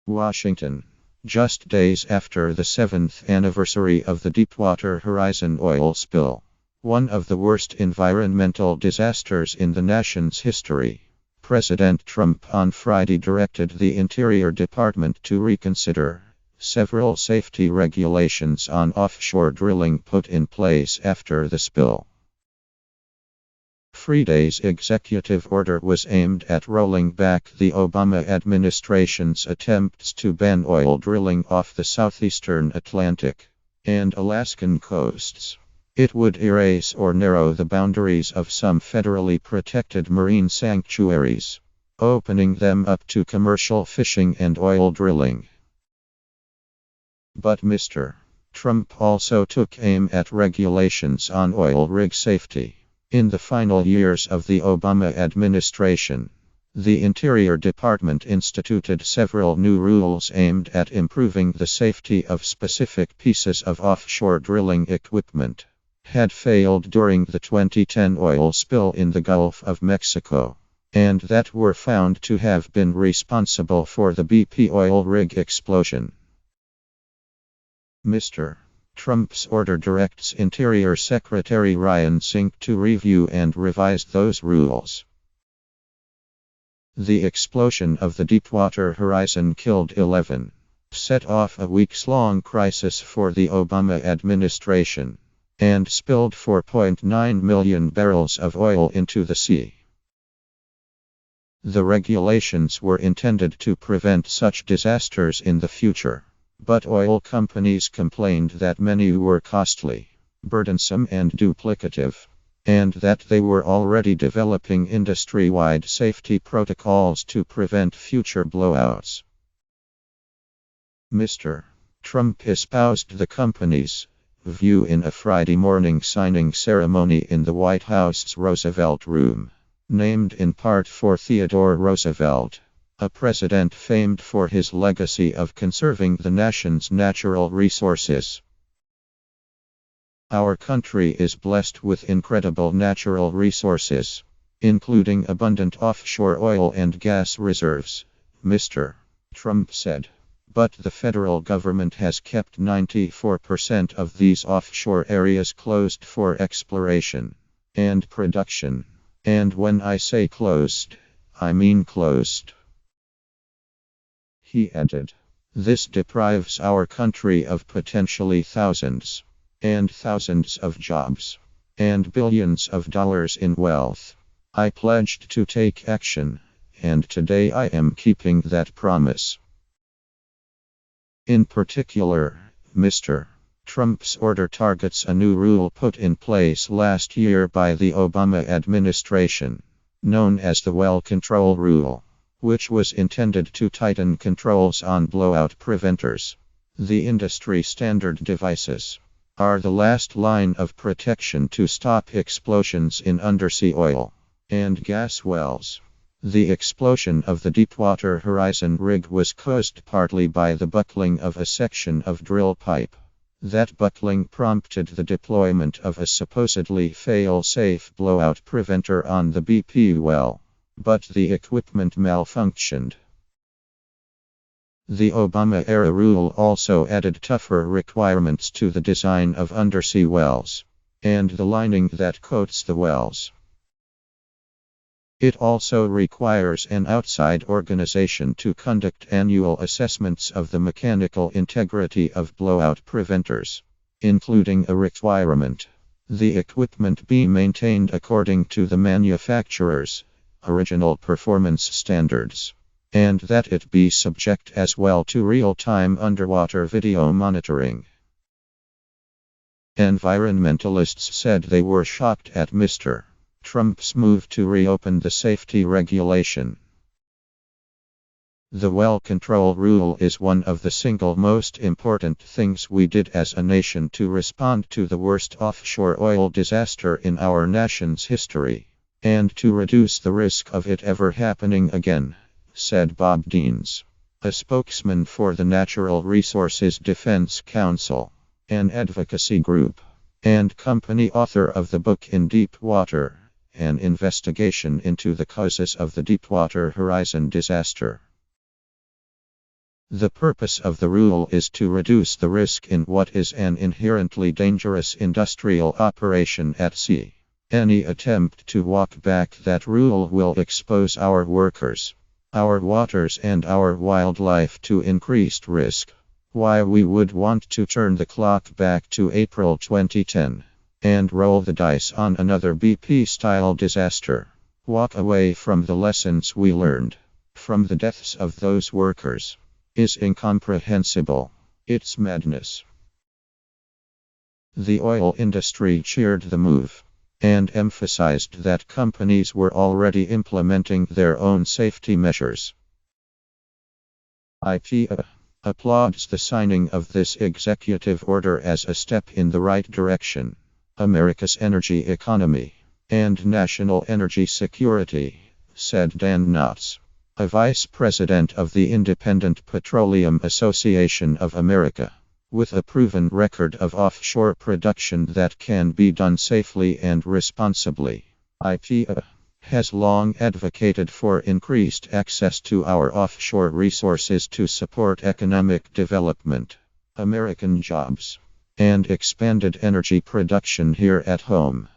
Washington. Just days after the 7th anniversary of the Deepwater Horizon oil spill, one of the worst environmental disasters in the nation's history, President Trump on Friday directed the Interior Department to reconsider several safety regulations on offshore drilling put in place after the spill. Friday's executive order was aimed at rolling back the Obama administration's attempts to ban oil drilling off the southeastern Atlantic and Alaskan coasts. It would erase or narrow the boundaries of some federally protected marine sanctuaries, opening them up to commercial fishing and oil drilling. But Mr. Trump also took aim at regulations on oil rig safety. In the final years of the Obama administration, the Interior Department instituted several new rules aimed at improving the safety of specific pieces of offshore drilling equipment had failed during the 2010 oil spill in the Gulf of Mexico, and that were found to have been responsible for the BP oil rig explosion. Mr. Trump's order directs Interior Secretary Ryan Sink to review and revise those rules. The explosion of the Deepwater Horizon killed 11, set off a weeks-long crisis for the Obama administration, and spilled 4.9 million barrels of oil into the sea. The regulations were intended to prevent such disasters in the future. But oil companies complained that many were costly, burdensome and duplicative, and that they were already developing industry-wide safety protocols to prevent future blowouts. Mr. Trump espoused the company's view in a Friday morning signing ceremony in the White House's Roosevelt Room, named in part for Theodore Roosevelt, a president famed for his legacy of conserving the nation's natural resources. Our country is blessed with incredible natural resources, including abundant offshore oil and gas reserves, Mr. Trump said. But the federal government has kept 94% of these offshore areas closed for exploration and production. And when I say closed, I mean closed. He added, "This deprives our country of potentially thousands and thousands of jobs and billions of dollars in wealth. I pledged to take action, and today I am keeping that promise." In particular, Mr. Trump's order targets a new rule put in place last year by the Obama administration, known as the Well Control Rule, which was intended to tighten controls on blowout preventers. The industry standard devices are the last line of protection to stop explosions in undersea oil and gas wells. The explosion of the Deepwater Horizon rig was caused partly by the buckling of a section of drill pipe. That buckling prompted the deployment of a supposedly fail-safe blowout preventer on the BP well. But the equipment malfunctioned. The Obama-era rule also added tougher requirements to the design of undersea wells and the lining that coats the wells. It also requires an outside organization to conduct annual assessments of the mechanical integrity of blowout preventers, including a requirement the equipment be maintained according to the manufacturer's original performance standards, and that it be subject as well to real-time underwater video monitoring. Environmentalists said they were shocked at Mr. Trump's move to reopen the safety regulation. The Well Control Rule is one of the single most important things we did as a nation to respond to the worst offshore oil disaster in our nation's history, and to reduce the risk of it ever happening again, said Bob Deans, a spokesman for the Natural Resources Defense Council, an advocacy group, and company author of the book In Deep Water, an investigation into the causes of the Deepwater Horizon disaster. The purpose of the rule is to reduce the risk in what is an inherently dangerous industrial operation at sea. Any attempt to walk back that rule will expose our workers, our waters, and our wildlife to increased risk. Why we would want to turn the clock back to April 2010 and roll the dice on another BP-style disaster. Walk away from the lessons we learned from the deaths of those workers is incomprehensible. It's madness. The oil industry cheered the move and emphasized that companies were already implementing their own safety measures. IPA applauds the signing of this executive order as a step in the right direction. America's energy economy and national energy security, said Dan Knotts, a vice president of the Independent Petroleum Association of America. With a proven record of offshore production that can be done safely and responsibly, IPA has long advocated for increased access to our offshore resources to support economic development, American jobs, and expanded energy production here at home.